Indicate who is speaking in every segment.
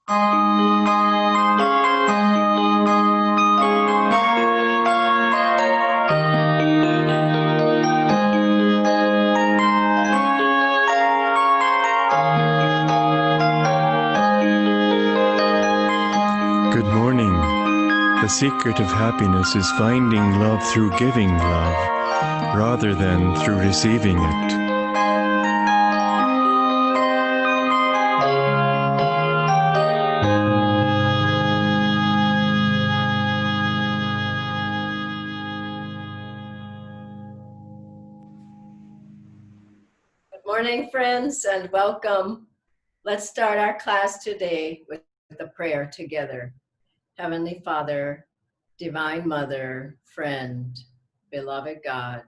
Speaker 1: Good morning. The secret of happiness is finding love through giving love, rather than through receiving it.
Speaker 2: Good morning, friends, and welcome. Let's start our class today with a prayer together. Heavenly Father, Divine Mother, friend, beloved God,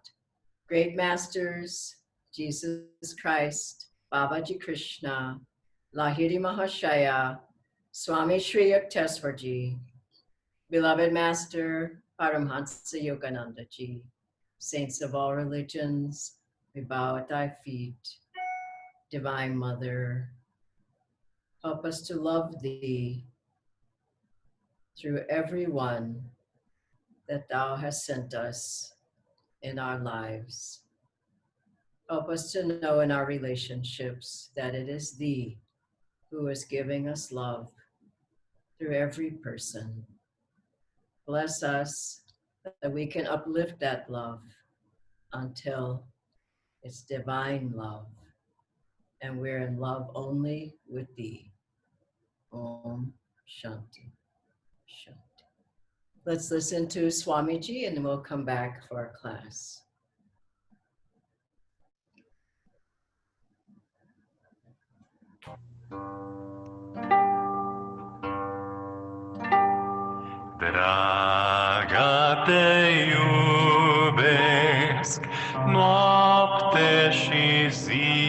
Speaker 2: great masters, Jesus Christ, Babaji Krishna, Lahiri Mahashaya, Swami Sri Yukteswarji, beloved Master, Paramhansa Yogananda Ji, saints of all religions, we bow at thy feet. Divine Mother, help us to love thee through everyone that thou hast sent us in our lives. Help us to know in our relationships that it is thee who is giving us love through every person. Bless us that we can uplift that love until it's divine love, and we're in love only with thee. Om Shanti. Shanti. Let's listen to Swamiji and then we'll come back for our class.
Speaker 1: Dragate iubesc noapte și zi.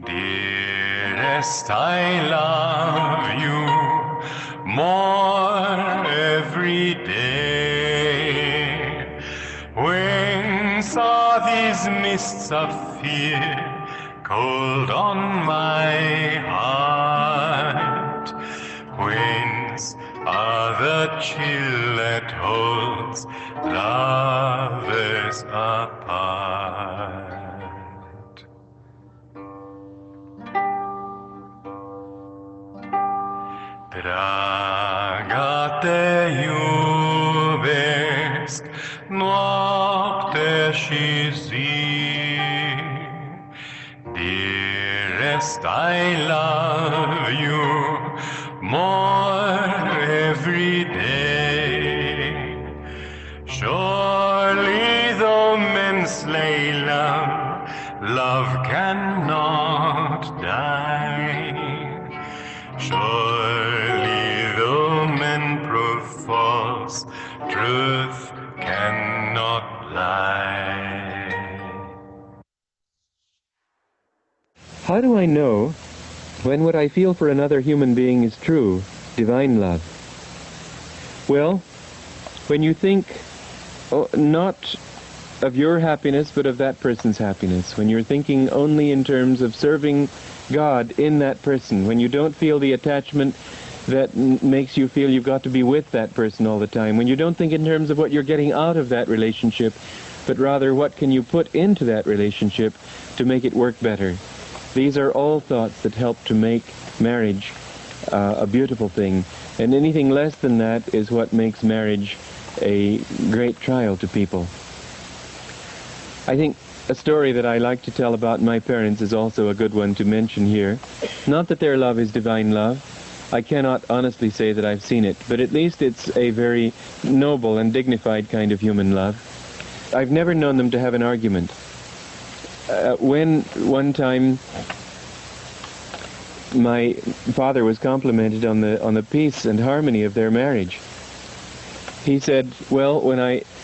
Speaker 1: Dearest, I love you more every day. Whence are these mists of fear cold on my heart? Whence are the chill that holds lovers apart? Draga, te iubesc noapte și zi. Dearest, I love you more every day. Surely though men slay love, love cannot die. Surely though men prove false, truth cannot lie.
Speaker 3: How do I know when what I feel for another human being is true, divine love? Well, when you think not of your happiness, but of that person's happiness, when you're thinking only in terms of serving God in that person, when you don't feel the attachment that makes you feel you've got to be with that person all the time, when you don't think in terms of what you're getting out of that relationship, but rather what can you put into that relationship to make it work better. These are all thoughts that help to make marriage a beautiful thing, and anything less than that is what makes marriage a great trial to people. I think a story that I like to tell about my parents is also a good one to mention here. Not that their love is divine love. I cannot honestly say that I've seen it, but at least it's a very noble and dignified kind of human love. I've never known them to have an argument. When one time my father was complimented on the peace and harmony of their marriage, he said, well,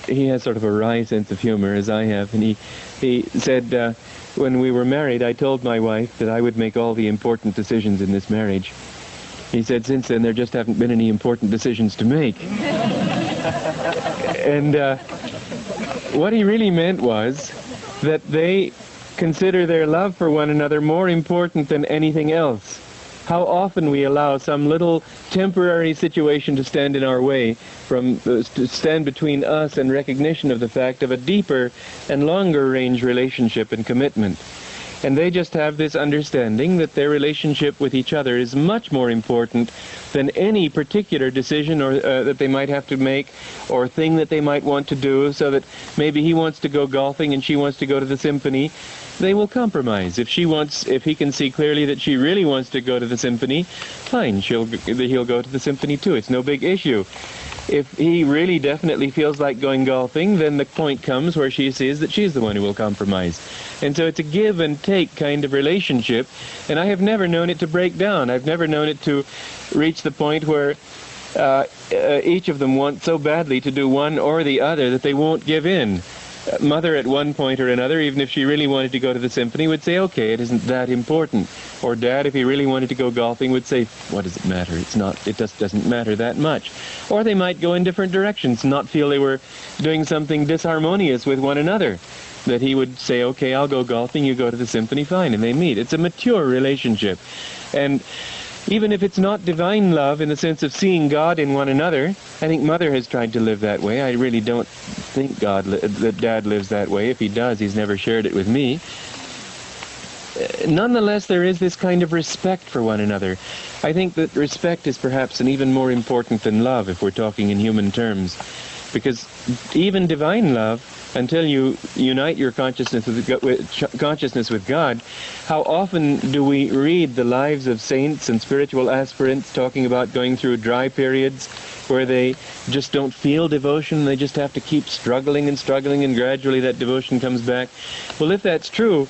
Speaker 3: he has sort of a wry sense of humor, as I have, and he said, when we were married, I told my wife that I would make all the important decisions in this marriage. He said, since then, there just haven't been any important decisions to make. And what he really meant was that they consider their love for one another more important than anything else. how often we allow some little temporary situation to stand in our way, to stand between us and recognition of the fact of a deeper and longer range relationship and commitment. And they just have this understanding that their relationship with each other is much more important than any particular decision or that they might have to make, or thing that they might want to do, so that maybe he wants to go golfing and she wants to go to the symphony. They will compromise. If he can see clearly that she really wants to go to the symphony, fine, he'll go to the symphony too. It's no big issue. If he really definitely feels like going golfing, then the point comes where she sees that she's the one who will compromise. And so it's a give and take kind of relationship, and I have never known it to break down. I've never known it to reach the point where each of them wants so badly to do one or the other that they won't give in. Mother at one point or another, even if she really wanted to go to the symphony, would say, okay, it isn't that important. Or Dad, if he really wanted to go golfing, would say, what does it matter? It just doesn't matter that much. Or they might go in different directions, not feel they were doing something disharmonious with one another. That he would say, okay, I'll go golfing, you go to the symphony, fine, and they meet. It's a mature relationship. And even if it's not divine love in the sense of seeing God in one another, I think Mother has tried to live that way. I really don't think that Dad lives that way. If he does, he's never shared it with me. Nonetheless, there is this kind of respect for one another. I think that respect is perhaps an even more important than love, if we're talking in human terms. Because even divine love, until you unite your consciousness with God, how often do we read the lives of saints and spiritual aspirants talking about going through dry periods where they just don't feel devotion, they just have to keep struggling, and gradually that devotion comes back. Well, if that's true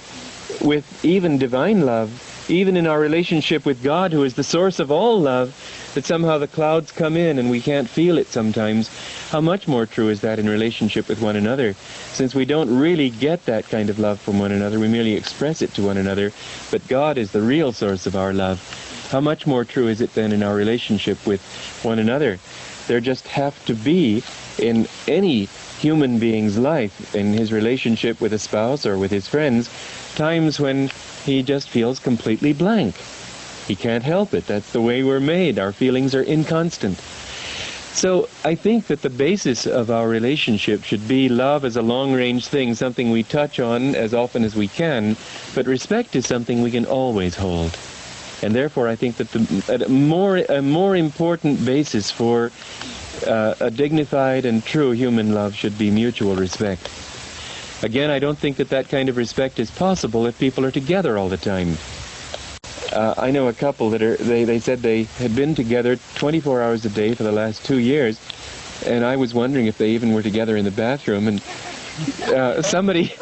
Speaker 3: with even divine love, even in our relationship with God, who is the source of all love, that somehow the clouds come in and we can't feel it sometimes, how much more true is that in relationship with one another? Since we don't really get that kind of love from one another, we merely express it to one another, but God is the real source of our love. How much more true is it then in our relationship with one another? There just have to be, in any human being's life, in his relationship with a spouse or with his friends, times when he just feels completely blank. He can't help it. That's the way we're made. Our feelings are inconstant. So I think that the basis of our relationship should be love as a long-range thing, something we touch on as often as we can, but respect is something we can always hold. And therefore I think that a more important basis for a dignified and true human love should be mutual respect. Again, I don't think that that kind of respect is possible if people are together all the time. I know a couple that they said they had been together 24 hours a day for the last 2 years, and I was wondering if they even were together in the bathroom, and somebody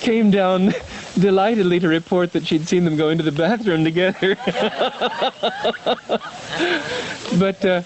Speaker 3: came down delightedly to report that she'd seen them go into the bathroom together. But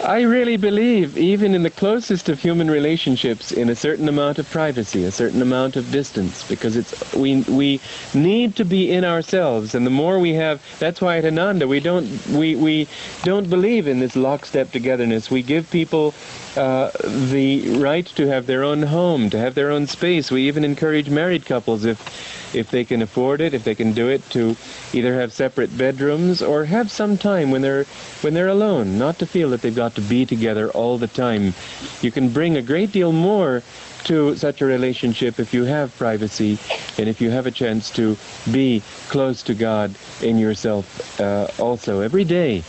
Speaker 3: I really believe, even in the closest of human relationships, in a certain amount of privacy, a certain amount of distance, because we need to be in ourselves, and the more we have, that's why at Ananda we don't believe in this lockstep togetherness. We give people the right to have their own home, to have their own space. We even encourage married couples, if they can afford it, if they can do it, to either have separate bedrooms or have some time when they're alone, not to feel that they've got to be together all the time. You can bring a great deal more to such a relationship if you have privacy and if you have a chance to be close to God in yourself also every day.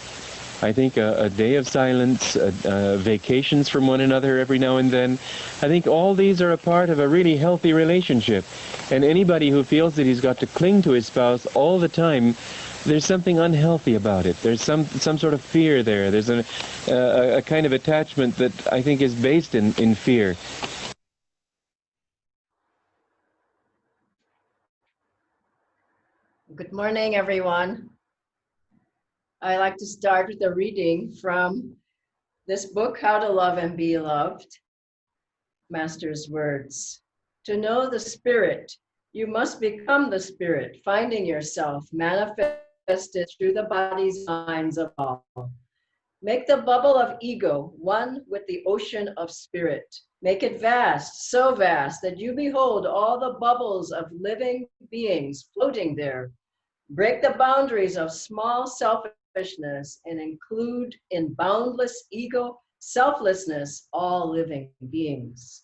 Speaker 3: I think a day of silence, vacations from one another every now and then, I think all these are a part of a really healthy relationship. And anybody who feels that he's got to cling to his spouse all the time, there's something unhealthy about it. There's some sort of fear there. There's a kind of attachment that I think is based in fear.
Speaker 2: Good morning, everyone. I like to start with a reading from this book, How to Love and Be Loved, Master's Words. To know the Spirit, you must become the Spirit, finding yourself manifested through the bodies and minds of all. Make the bubble of ego one with the ocean of spirit. Make it vast, so vast that you behold all the bubbles of living beings floating there, Break the boundaries of small selfishness and include in boundless ego selflessness all living beings.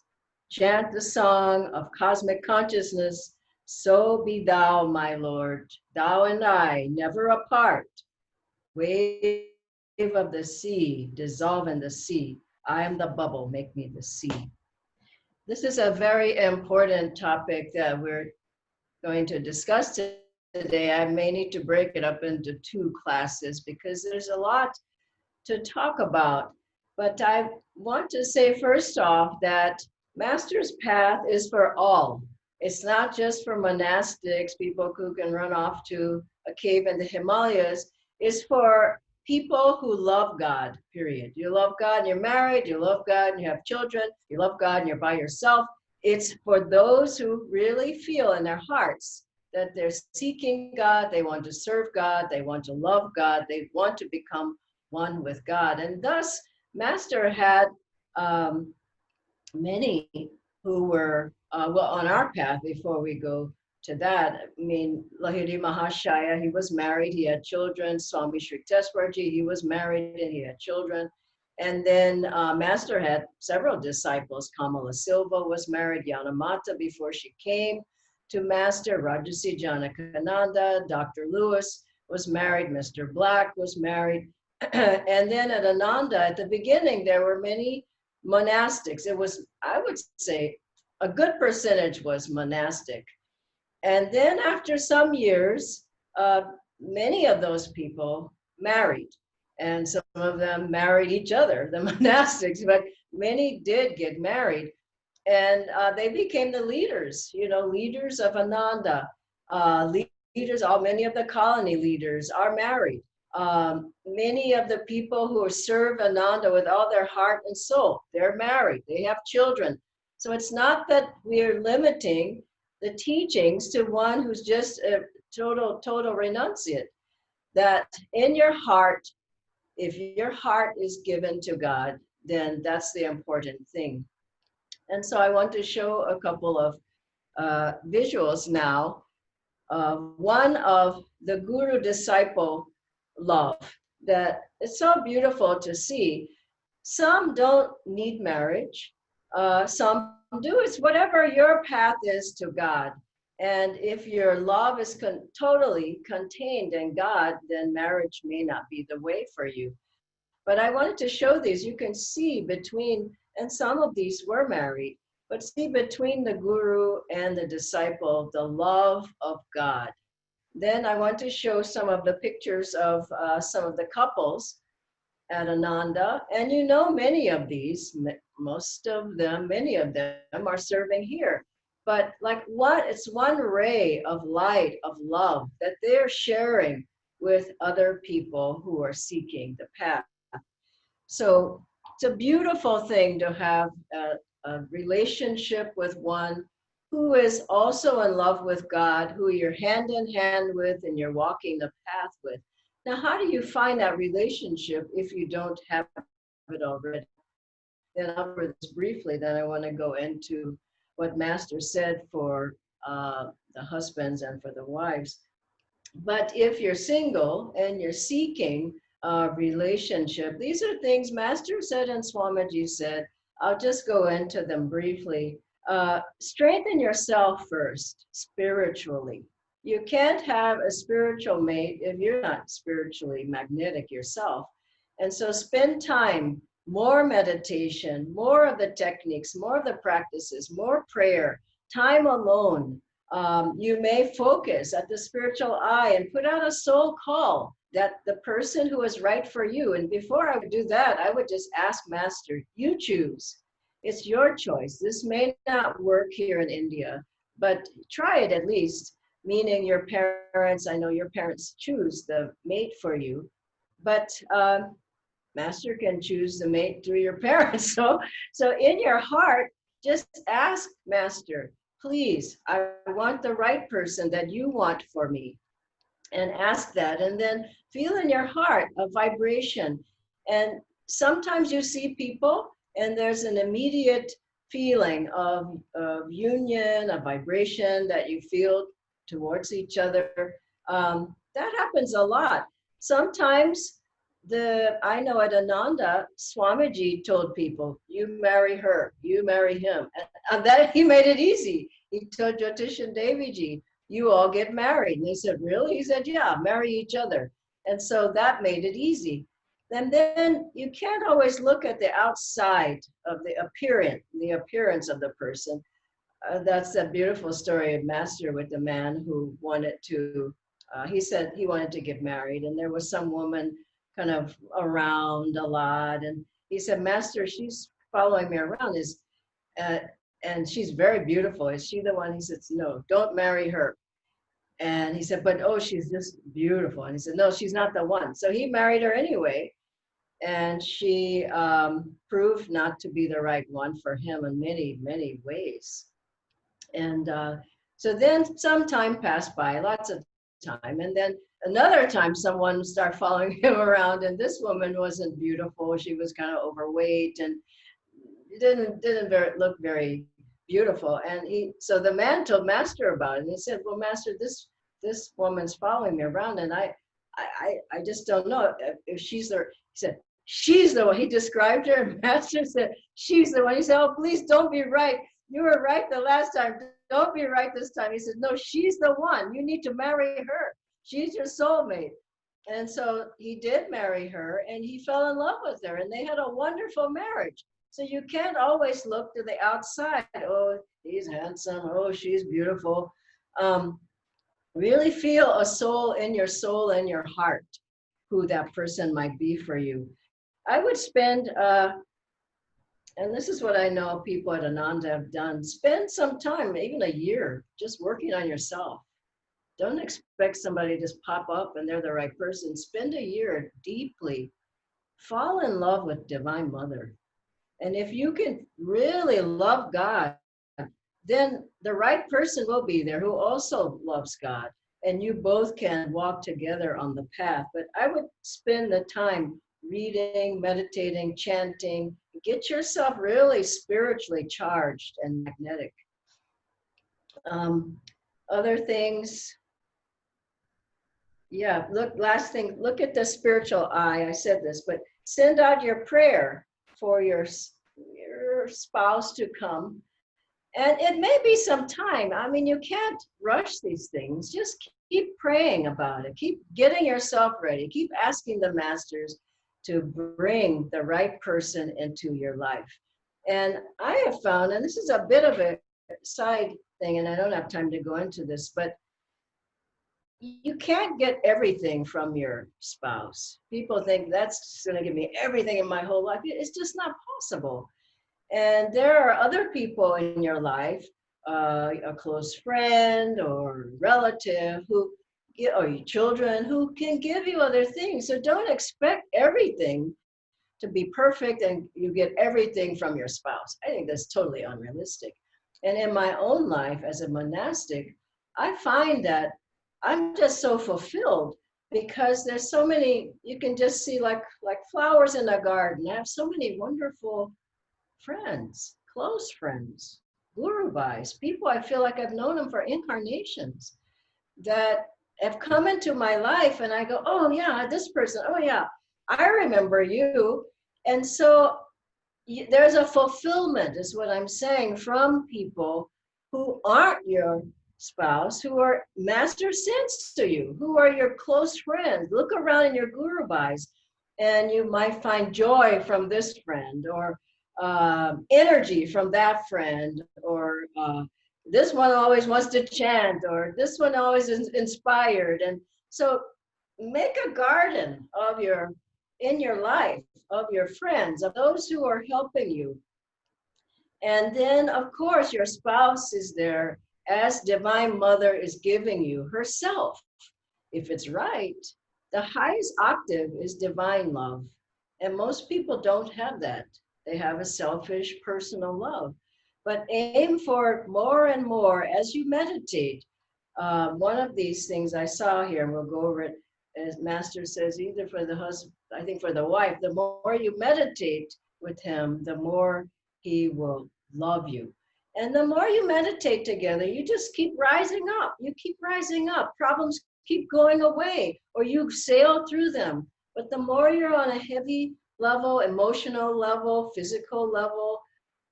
Speaker 2: Chant the song of cosmic consciousness. So be thou, my Lord, thou and I, never apart. Wave of the sea, dissolve in the sea. I am the bubble, make me the sea. This is a very important topic that we're going to discuss today. I may need to break it up into 2 classes because there's a lot to talk about. But I want to say first off that Master's Path is for all. It's not just for monastics, people who can run off to a cave in the Himalayas. It's for people who love God, period. You love God and you're married, you love God and you have children, you love God and you're by yourself. It's for those who really feel in their hearts that they're seeking God, they want to serve God, they want to love God, they want to become one with God. And thus, Master had many who were, on our path before we go to that. I mean, Lahiri Mahashaya, he was married, he had children. Swami Srikteswarji, he was married and he had children. And then Master had several disciples. Kamala Silva was married, Yanamata before she came to Master, Rajasi Janakananda, Dr. Lewis was married, Mr. Black was married. And then at Ananda, at the beginning, there were many monastics. It was, I would say, a good percentage was monastic. And then after some years, many of those people married. And some of them married each other, the monastics, but many did get married. And they became the leaders, leaders of Ananda. Leaders, many of the colony leaders are married. Many of the people who serve Ananda with all their heart and soul, they're married, they have children. So it's not that we're limiting the teachings to one who's just a total renunciate. That in your heart, if your heart is given to God, then that's the important thing. And so I want to show a couple of visuals now. One of the guru-disciple love that it's so beautiful to see. Some don't need marriage. Some do. It's whatever your path is to God. And if your love is totally contained in God, then marriage may not be the way for you. But I wanted to show these. You can see between, and some of these were married, but see between the guru and the disciple, the love of God. Then I want to show some of the pictures of some of the couples at Ananda. And many of these, most of them, many of them are serving here. But it's one ray of light, of love that they're sharing with other people who are seeking the path. So it's a beautiful thing to have a relationship with one who is also in love with God, who you're hand in hand with and you're walking the path with. Now, how do you find that relationship if you don't have it already? Then I'll cover this briefly, then I want to go into what Master said for the husbands and for the wives. But if you're single and you're seeking a relationship, these are things Master said and Swamiji said. I'll just go into them briefly. Strengthen yourself first, spiritually. You can't have a spiritual mate if you're not spiritually magnetic yourself. And so spend time, more meditation, more of the techniques, more of the practices, more prayer, time alone. You may focus at the spiritual eye and put out a soul call that the person who is right for you. And before I would do that, I would just ask Master, you choose. It's your choice. This may not work here in India, but try it at least, meaning your parents, I know your parents choose the mate for you, but Master can choose the mate through your parents. So in your heart, just ask Master, please, I want the right person that you want for me. And ask that, and then feel in your heart a vibration. And sometimes you see people and there's an immediate feeling of union, a vibration that you feel towards each other. That happens a lot. Sometimes I know at Ananda, Swamiji told people, you marry her, you marry him. And that he made it easy. He told Jyotish and Deviji, you all get married. And they said, really? He said, yeah, marry each other. And so that made it easy. And then you can't always look at the outside of the appearance of the person. That's a beautiful story of Master with the man who wanted to, he said he wanted to get married, and there was some woman kind of around a lot. And he said, Master, she's following me around, uh, and she's very beautiful. Is she the one? He said, no, don't marry her. And he said, but oh, she's just beautiful. And he said, no, she's not the one. So he married her anyway. And she proved not to be the right one for him in many, many ways. And so then some time passed by, lots of time. And then another time someone started following him around, and this woman wasn't beautiful. She was kind of overweight and didn't look very beautiful. And so the man told Master about it. And he said, well, Master, this woman's following me around, and I just don't know if she's the, he said, she's the one. He described her, and Master said, she's the one. He said, oh, please don't be right. You were right the last time. Don't be right this time. He said, no, she's the one. You need to marry her. She's your soulmate. And so he did marry her, and he fell in love with her, and they had a wonderful marriage. So you can't always look to the outside. Oh, he's handsome. Oh, she's beautiful. Really feel a soul in your heart, who that person might be for you. I would spend, and this is what I know people at Ananda have done, spend some time, even a year, just working on yourself. Don't expect somebody to just pop up and they're the right person. Spend a year deeply. Fall in love with Divine Mother. And if you can really love God, then the right person will be there who also loves God. And you both can walk together on the path. But I would spend the time reading, meditating, chanting. Get yourself really spiritually charged and magnetic. Other things, yeah, look, last thing, look at the spiritual eye. I said this, but send out your prayer for your spouse to come. And it may be some time. I mean, you can't rush these things. Just keep praying about it. Keep getting yourself ready. Keep asking the masters to bring the right person into your life. And I have found, and this is a bit of a side thing, and I don't have time to go into this, but you can't get everything from your spouse. People think that's going to give me everything in my whole life. It's just not possible. And there are other people in your life, a close friend or relative or your children who can give you other things. So don't expect everything to be perfect and you get everything from your spouse. I think that's totally unrealistic. And in my own life as a monastic, I find that I'm just so fulfilled because there's so many, you can just see like flowers in a garden. I have so many wonderful friends, close friends, guru bhais, people I feel like I've known them for incarnations that have come into my life, and I go, oh yeah, this person, oh yeah, I remember you. And so there's a fulfillment, is what I'm saying, from people who aren't your spouse, who are master sense to you, who are your close friends. Look around in your guru bhais, and you might find joy from this friend, or energy from that friend, or this one always wants to chant, or this one always is inspired. And so make a garden of in your life, of your friends, of those who are helping you. And then of course your spouse is there as Divine Mother is giving you herself. If it's right, the highest octave is divine love. And most people don't have that. They have a selfish personal love. But aim for more and more as you meditate. One of these things I saw here, and we'll go over it, as Master says, either for the husband, I think for the wife, the more you meditate with him, the more he will love you. And the more you meditate together, you just keep rising up. You keep rising up. Problems keep going away, or you sail through them. But the more you're on a heavy level, emotional level, physical level,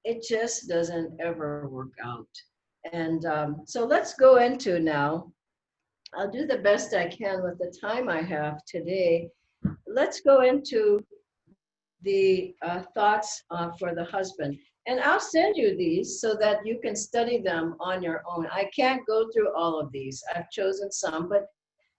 Speaker 2: it just doesn't ever work out. And so let's go into now. I'll do the best I can with the time I have today. Let's go into the thoughts for the husband. And I'll send you these so that you can study them on your own. I can't go through all of these. I've chosen some, but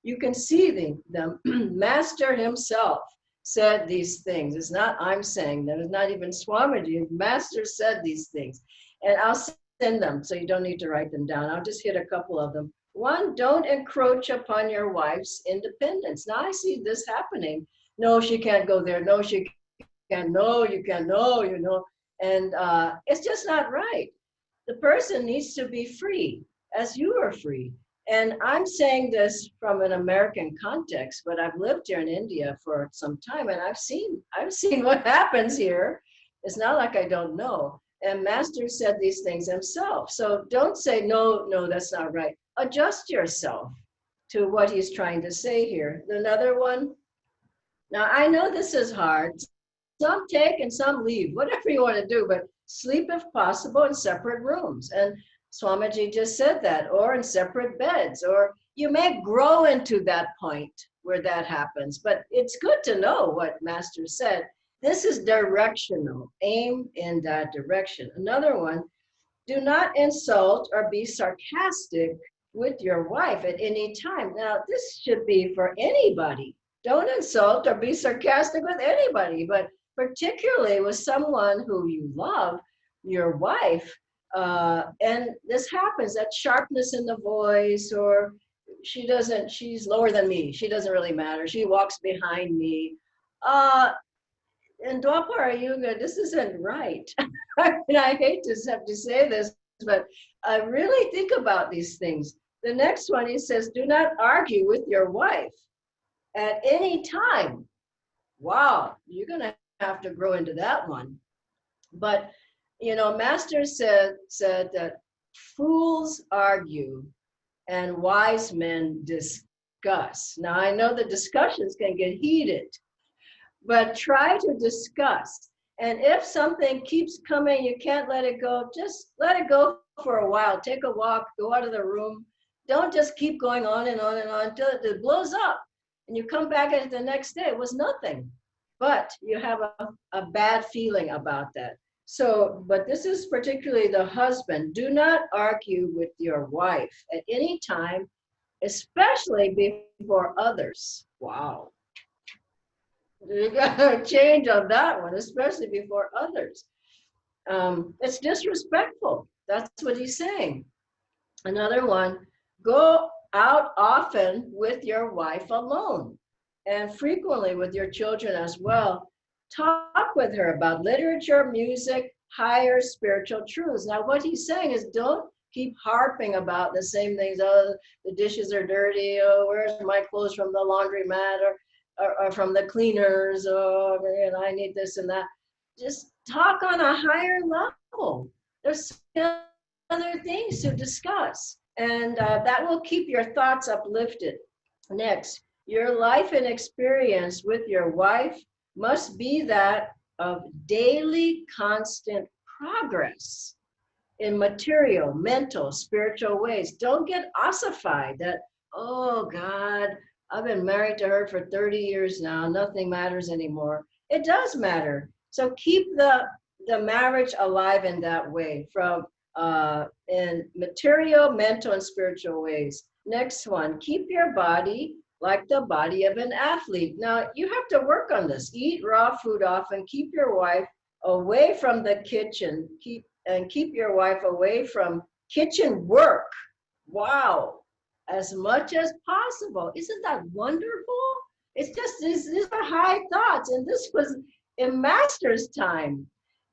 Speaker 2: you can see them. Master himself said these things. It's not I'm saying them. It's not even Swamiji. Master said these things. And I'll send them so you don't need to write them down. I'll just hit a couple of them. One, don't encroach upon your wife's independence. Now I see this happening. No, she can't go there. No, she can't. No, you can't. No, you know. And it's just not right. The person needs to be free as you are free. And I'm saying this from an American context, but I've lived here in India for some time, and I've seen what happens here. It's not like I don't know. And Master said these things himself. So don't say, no, that's not right. Adjust yourself to what he's trying to say here. Another one. Now, I know this is hard. Some take and some leave, whatever you want to do, but sleep if possible in separate rooms. And Swamiji just said that, or in separate beds, or you may grow into that point where that happens. But it's good to know what Master said. This is directional. Aim in that direction. Another one, do not insult or be sarcastic with your wife at any time. Now, this should be for anybody. Don't insult or be sarcastic with anybody, but particularly with someone who you love, your wife. And this happens, that sharpness in the voice, or she's lower than me. She doesn't really matter. She walks behind me. And Dwapara Yuga, this isn't right. I mean, I hate to have to say this, but I really think about these things. The next one, he says, do not argue with your wife at any time. Wow, you're going to have to grow into that one. But, you know, Master said that fools argue and wise men discuss. Now, I know the discussions can get heated, but try to discuss. And if something keeps coming, you can't let it go, just let it go for a while. Take a walk, go out of the room. Don't just keep going on and on and on until it blows up. And you come back at it the next day, it was nothing. But you have a bad feeling about that. So, but this is particularly the husband. Do not argue with your wife at any time, especially before others. Wow. You got a change on that one, especially before others. It's disrespectful. That's what he's saying. Another one, go out often with your wife alone and frequently with your children as well. Talk with her about literature, music, higher spiritual truths. Now, what he's saying is don't keep harping about the same things. Oh, the dishes are dirty. Oh, where's my clothes from the laundromat or from the cleaners? Oh, and I need this and that. Just talk on a higher level. There's other things to discuss. And that will keep your thoughts uplifted. Next, your life and experience with your wife must be that of daily constant progress in material, mental, spiritual ways. Don't get ossified that, oh God, I've been married to her for 30 years now, nothing matters anymore. It does matter. So keep the marriage alive in that way, from in material, mental, and spiritual ways. Next one, keep your body like the body of an athlete. Now, you have to work on this. Eat raw food often. Keep your wife away from the kitchen. Keep your wife away from kitchen work. Wow, as much as possible. Isn't that wonderful? It's just, these are high thoughts, and this was in Master's time.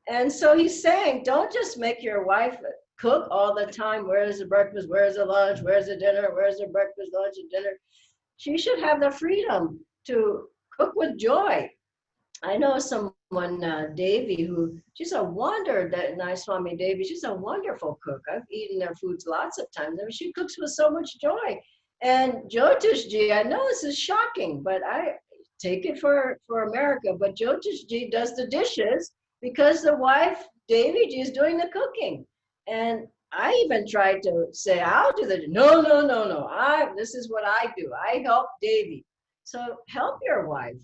Speaker 2: And so he's saying, don't just make your wife cook all the time. Where's the breakfast? Where's the lunch? Where's the dinner? Where's the breakfast, lunch, and dinner? She should have the freedom to cook with joy. I know someone, Devi, who, she's a wonder, that Nayaswami Devi, she's a wonderful cook. I've eaten their foods lots of times. I mean, she cooks with so much joy. And Jyotishji, I know this is shocking, but I take it for America, but Jyotishji does the dishes because the wife, Daviji, is doing the cooking. And I even tried to say, I'll do the, no, no, no, no. This is what I do. I help Davy. So help your wife.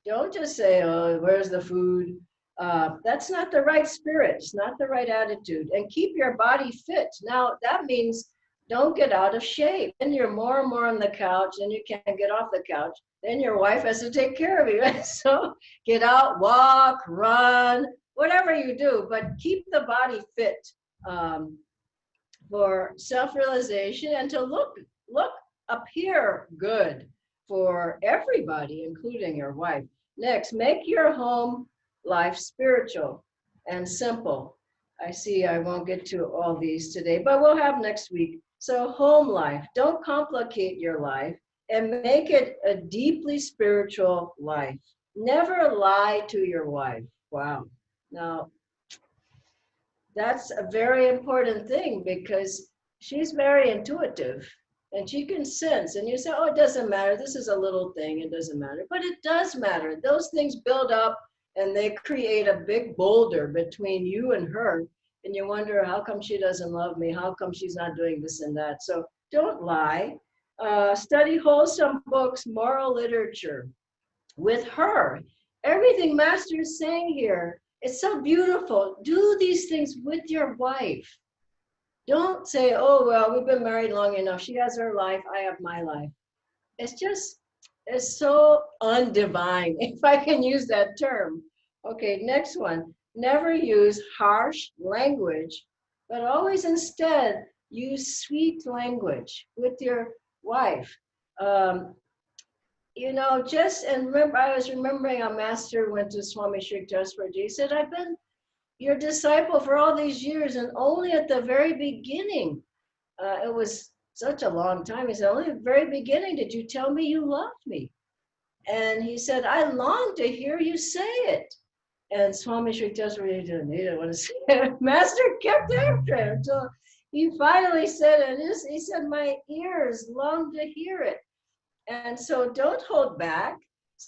Speaker 2: Don't just say, oh, where's the food? That's not the right spirit. It's not the right attitude. And keep your body fit. Now, that means don't get out of shape. Then you're more and more on the couch, and you can't get off the couch. Then your wife has to take care of you. So get out, walk, run, whatever you do, but keep the body fit for self-realization and to look appear good for everybody, including your wife. Next, make your home life spiritual and simple. I see I won't get to all these today, but we'll have next week. So home life, don't complicate your life and make it a deeply spiritual life. Never lie to your wife. Wow. Now, that's a very important thing because she's very intuitive and she can sense. And you say, oh, it doesn't matter. This is a little thing. It doesn't matter. But it does matter. Those things build up and they create a big boulder between you and her. And you wonder, how come she doesn't love me? How come she's not doing this and that? So don't lie. Study wholesome books, moral literature with her. Everything Master is saying here, it's so beautiful. Do these things with your wife. Don't say, oh, well, we've been married long enough. She has her life. I have my life. It's so undivine, if I can use that term. Okay, next one. Never use harsh language, but always instead use sweet language with your wife. You know, and remember, I was remembering a master went to Swami Sri Jaswarji. He said, I've been your disciple for all these years, and only at the very beginning, it was such a long time. He said, only at the very beginning did you tell me you loved me. And he said, I long to hear you say it. And Swami Sri Jaswarji didn't want to say it. Master kept after him until he finally said it. He said, my ears long to hear it. And so don't hold back.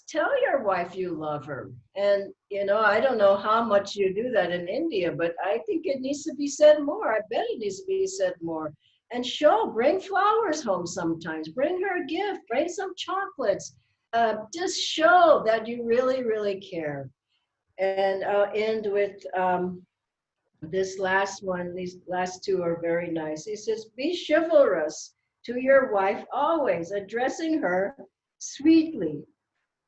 Speaker 2: Tell your wife you love her. And, you know, I don't know how much you do that in India, but I think it needs to be said more. I bet it needs to be said more. And bring flowers home sometimes. Bring her a gift. Bring some chocolates. Just show that you really, really care. And I'll end with this last one. These last two are very nice. He says, be chivalrous to your wife always, addressing her sweetly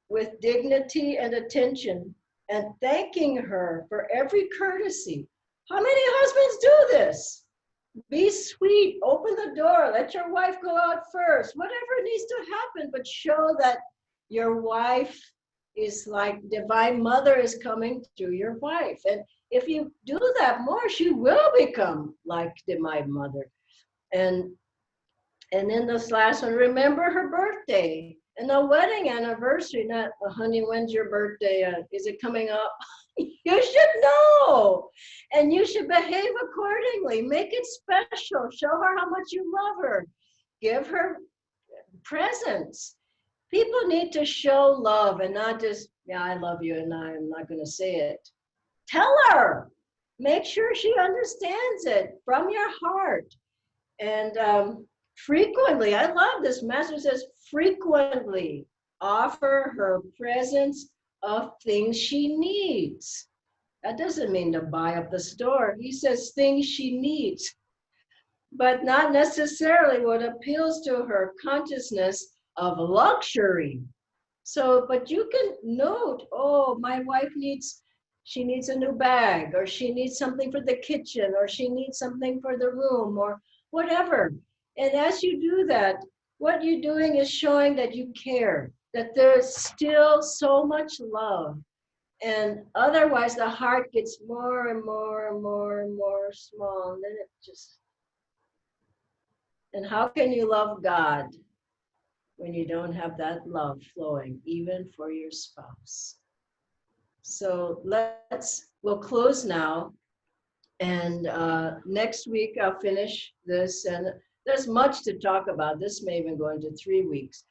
Speaker 2: with dignity and attention and thanking her for every courtesy. How many husbands do this? Be sweet, open the door, let your wife go out first, whatever needs to happen, but show that your wife is like Divine Mother is coming through your wife. And if you do that more, she will become like Divine Mother. And then this last one, remember her birthday and the wedding anniversary. Not, honey, when's your birthday? Is it coming up? You should know. And you should behave accordingly. Make it special. Show her how much you love her. Give her presents. People need to show love and not just, yeah, I love you and I'm not going to say it. Tell her. Make sure she understands it from your heart. And frequently, I love this. Master says, frequently offer her presents of things she needs. That doesn't mean to buy up the store. He says things she needs, but not necessarily what appeals to her consciousness of luxury. So, but you can note, oh, my wife she needs a new bag, or she needs something for the kitchen, or she needs something for the room, or whatever. And as you do that, what you're doing is showing that you care, that there's still so much love. And otherwise the heart gets more and more and more and more small. And then it just, and how can you love God when you don't have that love flowing, even for your spouse? So we'll close now. And next week I'll finish this. And There's much to talk about. This may even go into 3 weeks.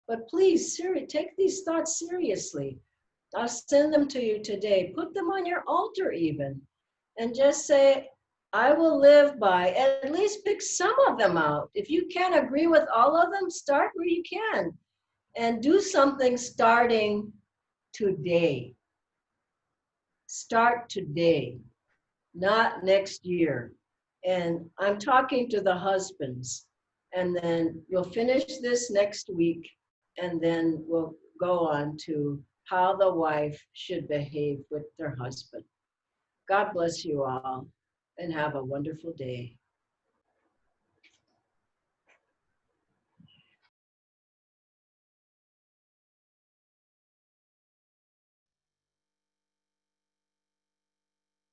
Speaker 2: But please, take these thoughts seriously. I'll send them to you today. Put them on your altar even. And just say, I will live by, at least pick some of them out. If you can't agree with all of them, start where you can. And do something starting today. Start today, not next year. And I'm talking to the husbands. And then we'll finish this next week. And then we'll go on to how the wife should behave with their husband. God bless you all and have a wonderful day.